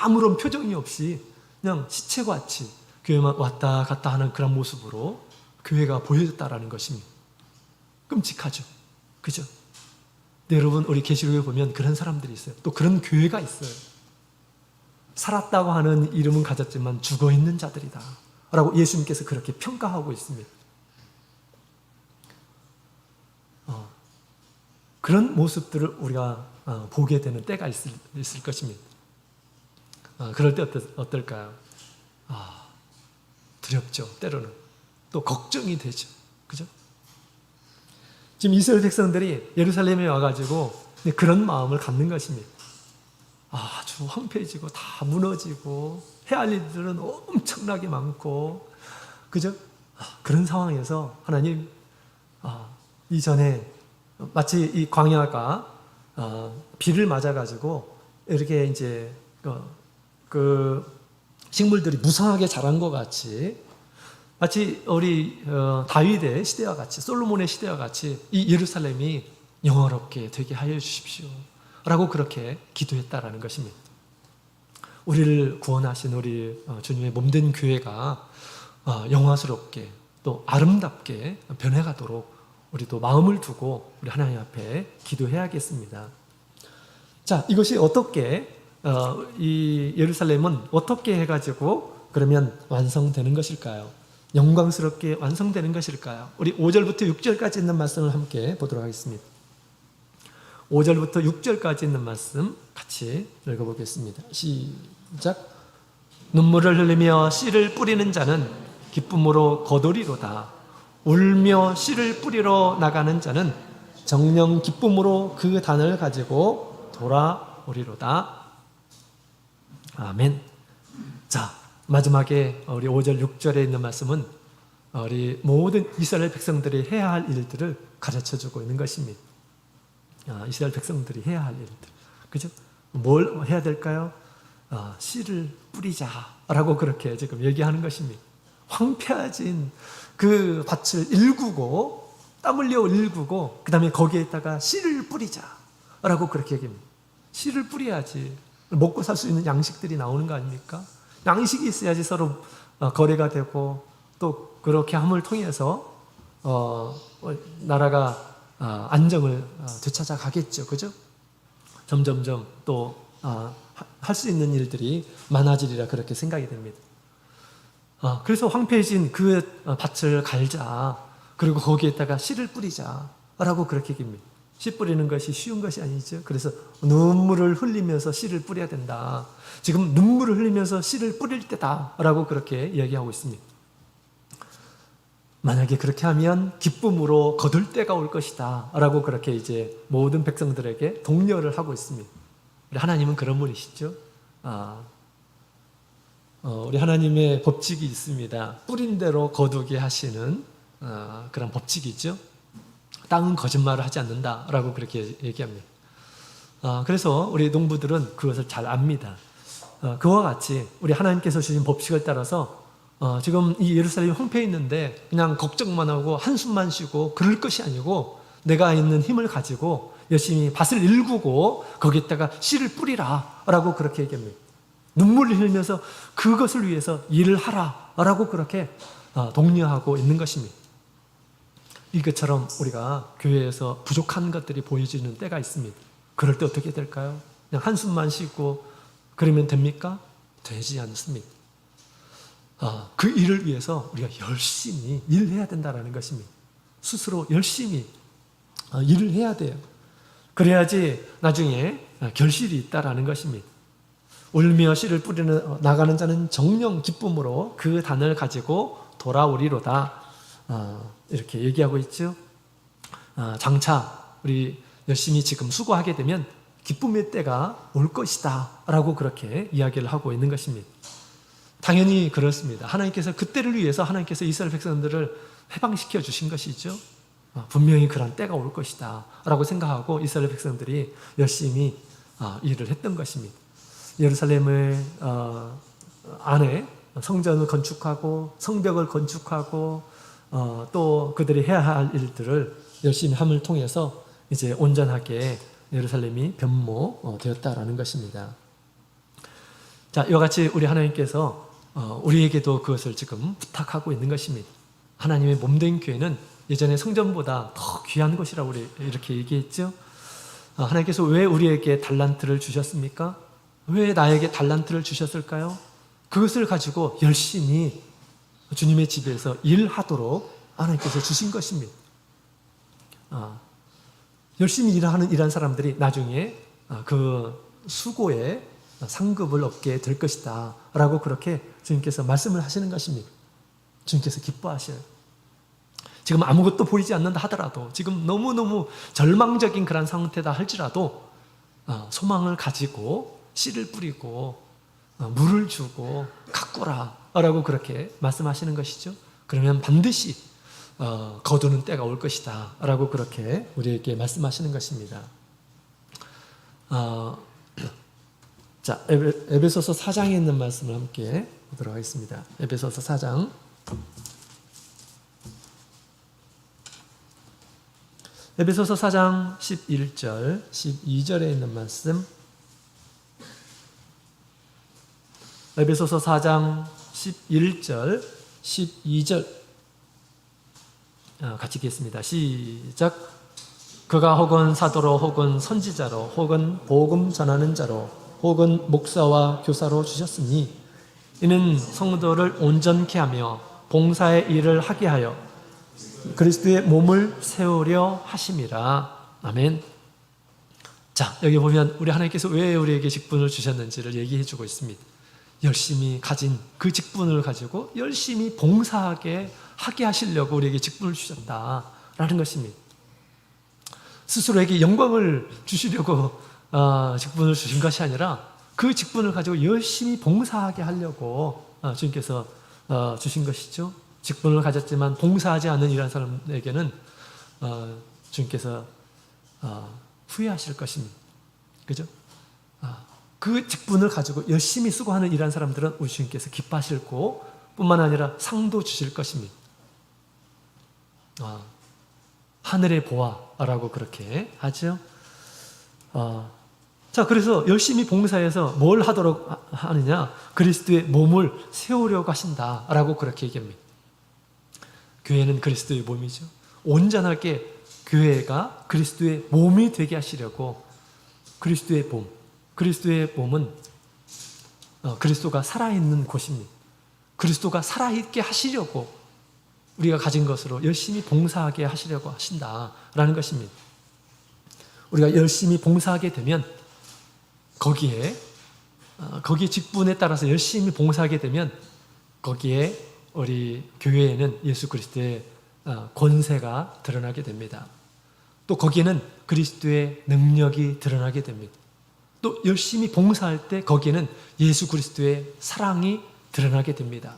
S1: 아무런 표정이 없이 그냥 시체같이 교회만 왔다 갔다 하는 그런 모습으로 교회가 보여졌다라는 것입니다. 끔찍하죠. 그죠? 네, 여러분, 우리 계시록에 보면 그런 사람들이 있어요. 또 그런 교회가 있어요. 살았다고 하는 이름은 가졌지만 죽어있는 자들이다 라고 예수님께서 그렇게 평가하고 있습니다. 그런 모습들을 우리가 보게 되는 때가 있을 것입니다. 그럴 때 어떨까요? 두렵죠. 때로는. 또 걱정이 되죠. 그죠? 지금 이스라엘 백성들이 예루살렘에 와가지고 그런 마음을 갖는 것입니다. 아주 황폐해지고 다 무너지고 해야 할 일들은 엄청나게 많고, 그죠? 그런 상황에서 하나님, 이전에 마치 이 광야가 비를 맞아가지고 이렇게 이제 그 식물들이 무성하게 자란 것 같이, 마치 우리 다윗의 시대와 같이, 솔로몬의 시대와 같이 이 예루살렘이 영화롭게 되게 하여 주십시오 라고 그렇게 기도했다라는 것입니다. 우리를 구원하신 우리 주님의 몸된 교회가 영화스럽게 또 아름답게 변해가도록 우리도 마음을 두고 우리 하나님 앞에 기도해야겠습니다. 자, 이것이 어떻게 이 예루살렘은 어떻게 해가지고 그러면 완성되는 것일까요? 영광스럽게 완성되는 것일까요? 우리 5절부터 6절까지 있는 말씀을 함께 보도록 하겠습니다. 5절부터 6절까지 있는 말씀 같이 읽어보겠습니다. 시작. 눈물을 흘리며 씨를 뿌리는 자는 기쁨으로 거두리로다. 울며 씨를 뿌리러 나가는 자는 정령 기쁨으로 그 단을 가지고 돌아오리로다. 아멘. 자, 마지막에 우리 5절 6절에 있는 말씀은 우리 모든 이스라엘 백성들이 해야 할 일들을 가르쳐주고 있는 것입니다. 이스라엘 백성들이 해야 할 일들, 그죠? 뭘 해야 될까요? 씨를 뿌리자라고 그렇게 지금 얘기하는 것입니다. 황폐해진 그 밭을 일구고 땀 흘려 일구고 그 다음에 거기에다가 씨를 뿌리자라고 그렇게 얘기합니다. 씨를 뿌려야지 먹고 살 수 있는 양식들이 나오는 거 아닙니까? 양식이 있어야지 서로 거래가 되고 또 그렇게 함을 통해서 나라가 안정을 되찾아 가겠죠. 그죠? 점점점 또 할 수 있는 일들이 많아지리라 그렇게 생각이 됩니다. 그래서 황폐해진 그 밭을 갈자, 그리고 거기에다가 씨를 뿌리자라고 그렇게 얘기합니다. 씨 뿌리는 것이 쉬운 것이 아니죠. 그래서 눈물을 흘리면서 씨를 뿌려야 된다. 지금 눈물을 흘리면서 씨를 뿌릴 때다라고 그렇게 이야기하고 있습니다. 만약에 그렇게 하면 기쁨으로 거둘 때가 올 것이다 라고 그렇게 이제 모든 백성들에게 독려를 하고 있습니다. 우리 하나님은 그런 분이시죠. 우리 하나님의 법칙이 있습니다. 뿌린 대로 거두게 하시는 그런 법칙이죠. 땅은 거짓말을 하지 않는다라고 그렇게 얘기합니다. 그래서 우리 농부들은 그것을 잘 압니다. 그와 같이 우리 하나님께서 주신 법칙을 따라서 지금 이 예루살렘이 황폐해 있는데 그냥 걱정만 하고 한숨만 쉬고 그럴 것이 아니고 내가 있는 힘을 가지고 열심히 밭을 일구고 거기에다가 씨를 뿌리라 라고 그렇게 얘기합니다. 눈물을 흘리면서 그것을 위해서 일을 하라 라고 그렇게 독려하고 있는 것입니다. 이것처럼 우리가 교회에서 부족한 것들이 보여지는 때가 있습니다. 그럴 때 어떻게 될까요? 그냥 한숨만 쉬고 그러면 됩니까? 되지 않습니다. 그 일을 위해서 우리가 열심히 일해야 된다는 것입니다. 스스로 열심히 일을 해야 돼요. 그래야지 나중에 결실이 있다라는 것입니다. 울며 씨를 뿌리는 나가는 자는 정령 기쁨으로 그 단을 가지고 돌아오리로다. 이렇게 얘기하고 있죠. 장차 우리 열심히 지금 수고하게 되면 기쁨의 때가 올 것이다 라고 그렇게 이야기를 하고 있는 것입니다. 당연히 그렇습니다. 하나님께서 그때를 위해서 하나님께서 이스라엘 백성들을 해방시켜 주신 것이죠. 분명히 그런 때가 올 것이다 라고 생각하고 이스라엘 백성들이 열심히 일을 했던 것입니다. 예루살렘의 안에 성전을 건축하고 성벽을 건축하고 또 그들이 해야 할 일들을 열심히 함을 통해서 이제 온전하게 예루살렘이 변모되었다라는 것입니다. 자, 이와 같이 우리 하나님께서 우리에게도 그것을 지금 부탁하고 있는 것입니다. 하나님의 몸된 교회는 예전에 성전보다 더 귀한 것이라고 우리 이렇게 얘기했죠. 하나님께서 왜 우리에게 달란트를 주셨습니까? 왜 나에게 달란트를 주셨을까요? 그것을 가지고 열심히 주님의 집에서 일하도록 하나님께서 주신 것입니다. 열심히 일한 사람들이 나중에 그 수고의 상급을 얻게 될 것이다 라고 그렇게 주님께서 말씀을 하시는 것입니다. 주님께서 기뻐하셔요. 지금 아무것도 보이지 않는다 하더라도, 지금 너무너무 절망적인 그런 상태다 할지라도 소망을 가지고 씨를 뿌리고 물을 주고 가꾸라 라고 그렇게 말씀하시는 것이죠. 그러면 반드시 거두는 때가 올 것이다 라고 그렇게 우리에게 말씀하시는 것입니다. 자, 에베소서 4장에 있는 말씀을 함께 보도록 하겠습니다. 에베소서 4장 에베소서 4장 11절, 12절에 있는 말씀. 에베소서 4장 11절, 12절 같이 읽겠습니다. 시작. 그가 혹은 사도로 혹은 선지자로 혹은 복음 전하는 자로 혹은 목사와 교사로 주셨으니 이는 성도를 온전케 하며 봉사의 일을 하게 하여 그리스도의 몸을 세우려 하심이라. 아멘. 자, 여기 보면 우리 하나님께서 왜 우리에게 직분을 주셨는지를 얘기해 주고 있습니다. 열심히 가진 그 직분을 가지고 열심히 봉사하게 하게 하시려고 우리에게 직분을 주셨다라는 것입니다. 스스로에게 영광을 주시려고 직분을 주신 것이 아니라 그 직분을 가지고 열심히 봉사하게 하려고 주님께서 주신 것이죠. 직분을 가졌지만 봉사하지 않는 이런 사람에게는 주님께서 후회하실 것입니다. 그죠? 그 직분을 가지고 열심히 수고하는 이런 사람들은 우리 주님께서 기뻐하실 거 뿐만 아니라 상도 주실 것입니다. 하늘의 보화라고 그렇게 하죠. 자, 그래서 열심히 봉사해서 뭘 하도록 하느냐? 그리스도의 몸을 세우려고 하신다라고 그렇게 얘기합니다. 교회는 그리스도의 몸이죠. 온전하게 교회가 그리스도의 몸이 되게 하시려고 그리스도의 몸, 그리스도의 몸은 그리스도가 살아있는 곳입니다. 그리스도가 살아있게 하시려고 우리가 가진 것으로 열심히 봉사하게 하시려고 하신다라는 것입니다. 우리가 열심히 봉사하게 되면 거기에 직분에 따라서 열심히 봉사하게 되면 거기에 우리 교회에는 예수 그리스도의 권세가 드러나게 됩니다. 또 거기에는 그리스도의 능력이 드러나게 됩니다. 또 열심히 봉사할 때 거기에는 예수 그리스도의 사랑이 드러나게 됩니다.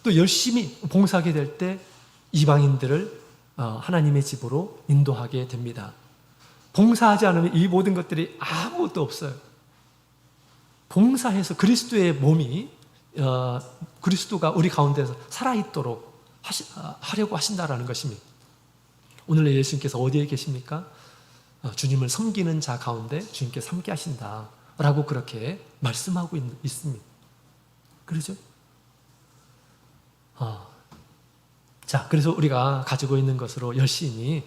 S1: 또 열심히 봉사하게 될 때 이방인들을 하나님의 집으로 인도하게 됩니다. 봉사하지 않으면 이 모든 것들이 아무것도 없어요. 봉사해서 그리스도의 몸이 그리스도가 우리 가운데서 살아있도록 하려고 하신다라는 것입니다. 오늘 예수님께서 어디에 계십니까? 주님을 섬기는 자 가운데 주님께서 함께 하신다라고 그렇게 말씀하고 있습니다. 그렇죠? 자, 그래서 우리가 가지고 있는 것으로 열심히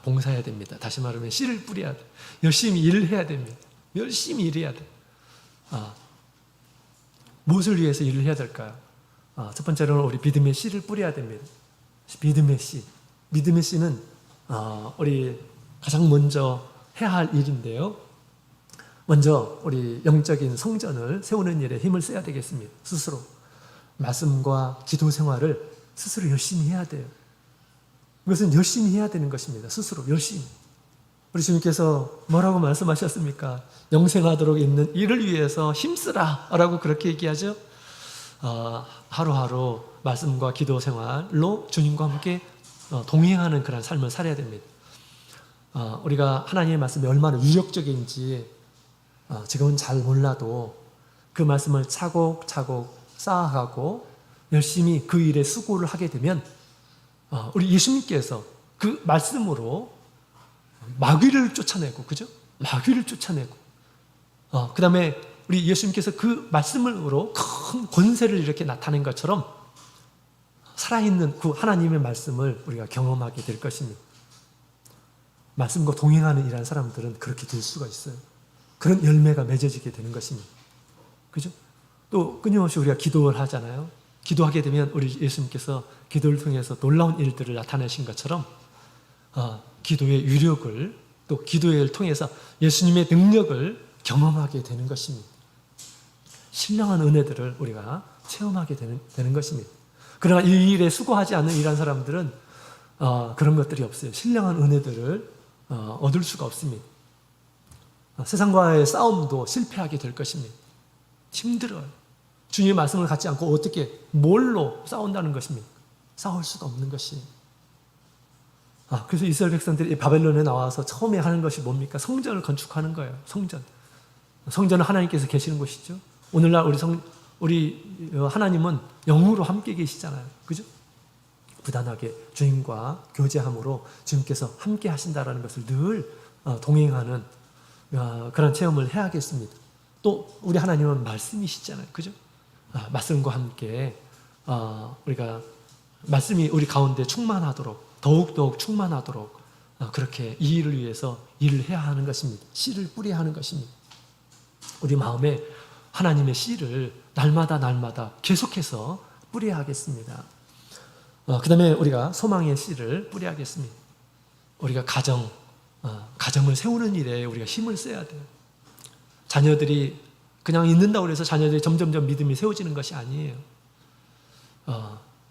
S1: 봉사해야 됩니다. 다시 말하면 씨를 뿌려야 돼. 열심히 일을 해야 됩니다. 열심히 일해야 돼. 무엇을 위해서 일을 해야 될까요? 첫 번째로는 우리 믿음의 씨를 뿌려야 됩니다. 믿음의 씨. 믿음의 씨는 우리 가장 먼저 해야 할 일인데요. 먼저 우리 영적인 성전을 세우는 일에 힘을 써야 되겠습니다. 스스로. 말씀과 기도 생활을 스스로 열심히 해야 돼요. 이것은 열심히 해야 되는 것입니다. 스스로 열심히. 우리 주님께서 뭐라고 말씀하셨습니까? 영생하도록 있는 일을 위해서 힘쓰라 라고 그렇게 얘기하죠. 하루하루 말씀과 기도 생활로 주님과 함께 동행하는 그런 삶을 살아야 됩니다. 우리가 하나님의 말씀이 얼마나 유력적인지 지금은 잘 몰라도 그 말씀을 차곡차곡 쌓아가고 열심히 그 일에 수고를 하게 되면 우리 예수님께서 그 말씀으로 마귀를 쫓아내고, 그죠? 마귀를 쫓아내고, 그 다음에 우리 예수님께서 그 말씀으로 큰 권세를 이렇게 나타낸 것처럼 살아있는 그 하나님의 말씀을 우리가 경험하게 될 것입니다. 말씀과 동행하는 이런 사람들은 그렇게 될 수가 있어요. 그런 열매가 맺어지게 되는 것입니다. 그죠? 또 끊임없이 우리가 기도를 하잖아요. 기도하게 되면 우리 예수님께서 기도를 통해서 놀라운 일들을 나타내신 것처럼 기도의 유력을 또 기도를 통해서 예수님의 능력을 경험하게 되는 것입니다. 신령한 은혜들을 우리가 체험하게 되는 것입니다. 그러나 이 일에 수고하지 않는 이런 사람들은 그런 것들이 없어요. 신령한 은혜들을 얻을 수가 없습니다. 세상과의 싸움도 실패하게 될 것입니다. 힘들어요. 주님의 말씀을 갖지 않고 어떻게 뭘로 싸운다는 것입니까? 싸울 수가 없는 것이. 그래서 이스라엘 백성들이 바벨론에 나와서 처음에 하는 것이 뭡니까? 성전을 건축하는 거예요. 성전은 하나님께서 계시는 곳이죠. 오늘날 우리 하나님은 영으로 함께 계시잖아요. 그죠? 부단하게 주님과 교제함으로 주님께서 함께 하신다라는 것을 늘 동행하는 그런 체험을 해야겠습니다. 또 우리 하나님은 말씀이시잖아요. 그죠? 말씀과 함께 우리가 말씀이 우리 가운데 충만하도록 더욱더욱 충만하도록 그렇게 이 일을 위해서 일을 해야 하는 것입니다. 씨를 뿌려야 하는 것입니다. 우리 마음에 하나님의 씨를 날마다 계속해서 뿌려야 하겠습니다. 그 다음에 우리가 소망의 씨를 뿌려야 하겠습니다. 우리가 가정을 세우는 일에 우리가 힘을 써야 돼요. 자녀들이 그냥 있는다고 해서 자녀들이 점점점 믿음이 세워지는 것이 아니에요.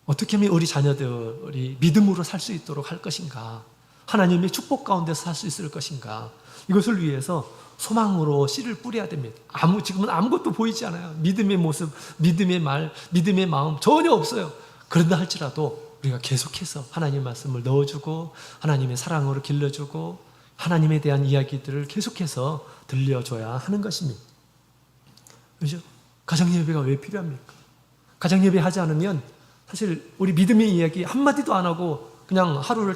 S1: 어떻게 하면 우리 자녀들이 믿음으로 살 수 있도록 할 것인가? 하나님의 축복 가운데서 살 수 있을 것인가? 이것을 위해서 소망으로 씨를 뿌려야 됩니다. 지금은 아무것도 보이지 않아요. 믿음의 모습, 믿음의 말, 믿음의 마음 전혀 없어요. 그런다 할지라도 우리가 계속해서 하나님의 말씀을 넣어주고 하나님의 사랑으로 길러주고 하나님에 대한 이야기들을 계속해서 들려줘야 하는 것입니다. 그렇죠? 가정예배가 왜 필요합니까? 가정예배 하지 않으면 사실 우리 믿음의 이야기 한마디도 안 하고 그냥 하루를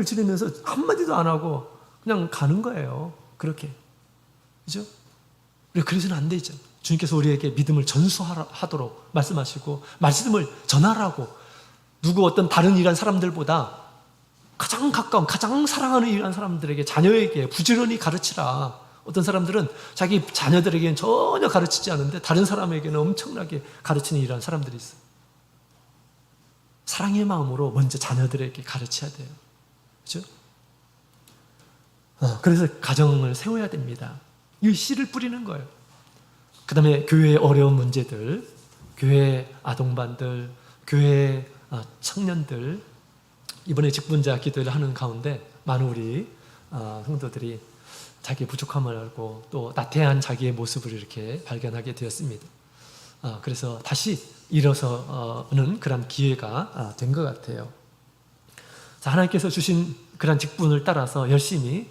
S1: 지내면서 한마디도 안 하고 그냥 가는 거예요. 그렇게. 그죠? 그래서는 안 되죠. 주님께서 우리에게 믿음을 전수하도록 말씀하시고 말씀을 전하라고 어떤 다른 일한 사람들보다 가장 가까운, 가장 사랑하는 일한 사람들에게 자녀에게 부지런히 가르치라. 어떤 사람들은 자기 자녀들에게는 전혀 가르치지 않는데 다른 사람에게는 엄청나게 가르치는 일한 사람들이 있어요. 사랑의 마음으로 먼저 자녀들에게 가르쳐야 돼요. 그렇죠? 그래서 가정을 세워야 됩니다. 이 씨를 뿌리는 거예요. 그 다음에 교회의 어려운 문제들, 교회 아동반들, 교회 청년들, 이번에 직분자 기도를 하는 가운데 많은 우리 성도들이 자기의 부족함을 알고 또 나태한 자기의 모습을 이렇게 발견하게 되었습니다. 그래서 다시 일어서는 그런 기회가 된 것 같아요. 자, 하나님께서 주신 그런 직분을 따라서 열심히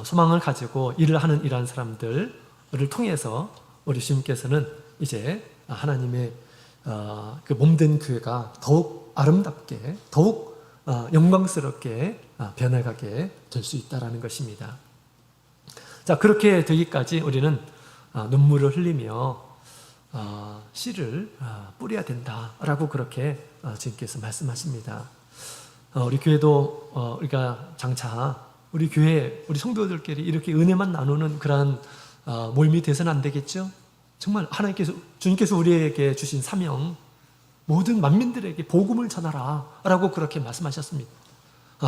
S1: 소망을 가지고 일을 하는 이러한 사람들을 통해서 우리 주님께서는 이제 하나님의 그 몸된 교회가 더욱 아름답게 더욱 영광스럽게 변해가게 될 수 있다는 것입니다. 자, 그렇게 되기까지 우리는 눈물을 흘리며 씨를 뿌려야 된다라고 그렇게 주님께서 말씀하십니다. 우리 교회도 우리가 장차 우리 교회, 우리 성도들끼리 이렇게 은혜만 나누는 그러한 모임이 돼서는 안 되겠죠? 정말 주님께서 우리에게 주신 사명, 모든 만민들에게 복음을 전하라 라고 그렇게 말씀하셨습니다.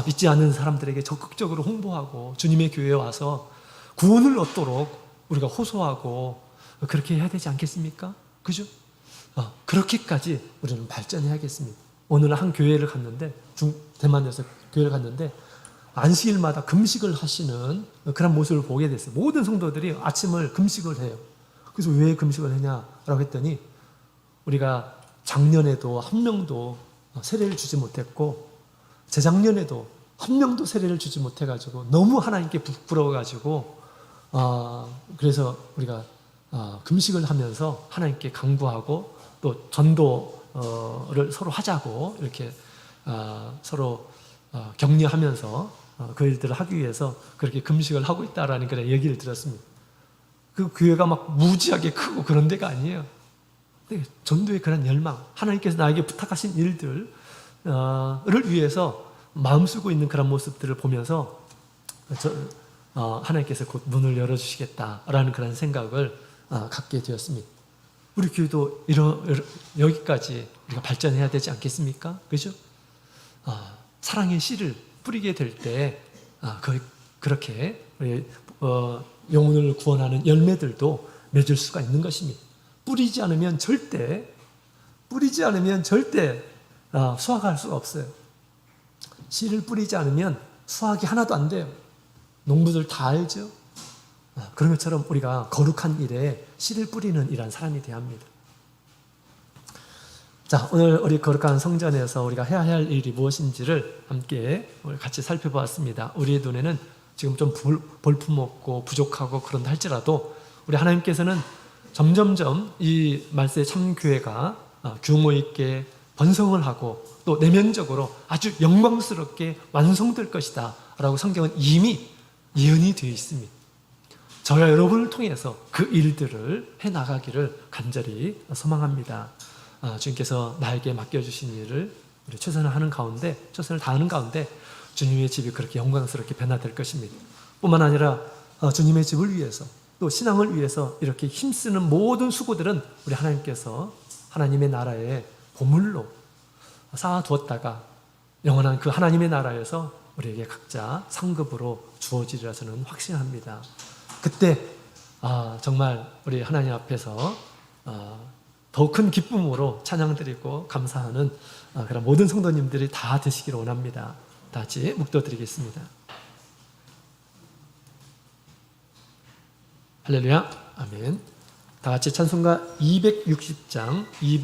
S1: 믿지 않는 사람들에게 적극적으로 홍보하고 주님의 교회에 와서 구원을 얻도록 우리가 호소하고 그렇게 해야 되지 않겠습니까? 그죠? 그렇게까지 우리는 발전해야겠습니다. 오늘 한 교회를 갔는데, 대만에서 교회를 갔는데 안식일마다 금식을 하시는 그런 모습을 보게 됐어요. 모든 성도들이 아침을 금식을 해요. 그래서 왜 금식을 하냐라고 했더니 우리가 작년에도 한 명도 세례를 주지 못했고 재작년에도 한 명도 세례를 주지 못해가지고 너무 하나님께 부끄러워가지고 그래서 우리가 금식을 하면서 하나님께 간구하고 또 전도를 서로 하자고 이렇게 서로 격려하면서 그 일들을 하기 위해서 그렇게 금식을 하고 있다라는 그런 얘기를 들었습니다. 그 교회가 막 무지하게 크고 그런 데가 아니에요. 전도의 그런 열망, 하나님께서 나에게 부탁하신 일들을 위해서 마음 쓰고 있는 그런 모습들을 보면서 하나님께서 곧 문을 열어주시겠다라는 그런 생각을 갖게 되었습니다. 우리 교회도 여기까지 우리가 발전해야 되지 않겠습니까? 그죠? 사랑의 씨를 뿌리게 될 때 그렇게 영혼을 구원하는 열매들도 맺을 수가 있는 것입니다. 뿌리지 않으면 절대 수확할 수가 없어요. 씨를 뿌리지 않으면 수확이 하나도 안 돼요. 농부들 다 알죠? 그런 것처럼 우리가 거룩한 일에 씨를 뿌리는 이런 사람이 되어야 합니다. 자, 오늘 우리 거룩한 성전에서 우리가 해야 할 일이 무엇인지를 함께 같이 살펴보았습니다. 우리의 눈에는 지금 좀 볼품없고 부족하고 그런다 할지라도 우리 하나님께서는 점점점 이 말세의 참교회가 규모 있게 번성을 하고 또 내면적으로 아주 영광스럽게 완성될 것이다 라고 성경은 이미 예언이 되어 있습니다. 저와 여러분을 통해서 그 일들을 해나가기를 간절히 소망합니다. 주님께서 나에게 맡겨주신 일을 우리 최선을 다하는 가운데 주님의 집이 그렇게 영광스럽게 변화될 것입니다. 뿐만 아니라 주님의 집을 위해서 또 신앙을 위해서 이렇게 힘쓰는 모든 수고들은 우리 하나님께서 하나님의 나라의 보물로 쌓아두었다가 영원한 그 하나님의 나라에서 우리에게 각자 상급으로 주어지리라 저는 확신합니다. 그때 정말 우리 하나님 앞에서 더 큰 기쁨으로 찬양드리고 감사하는 그런 모든 성도님들이 다 되시기를 원합니다. 다 같이 묵도드리겠습니다. 할렐루야, 아멘. 다 같이 찬송가 260장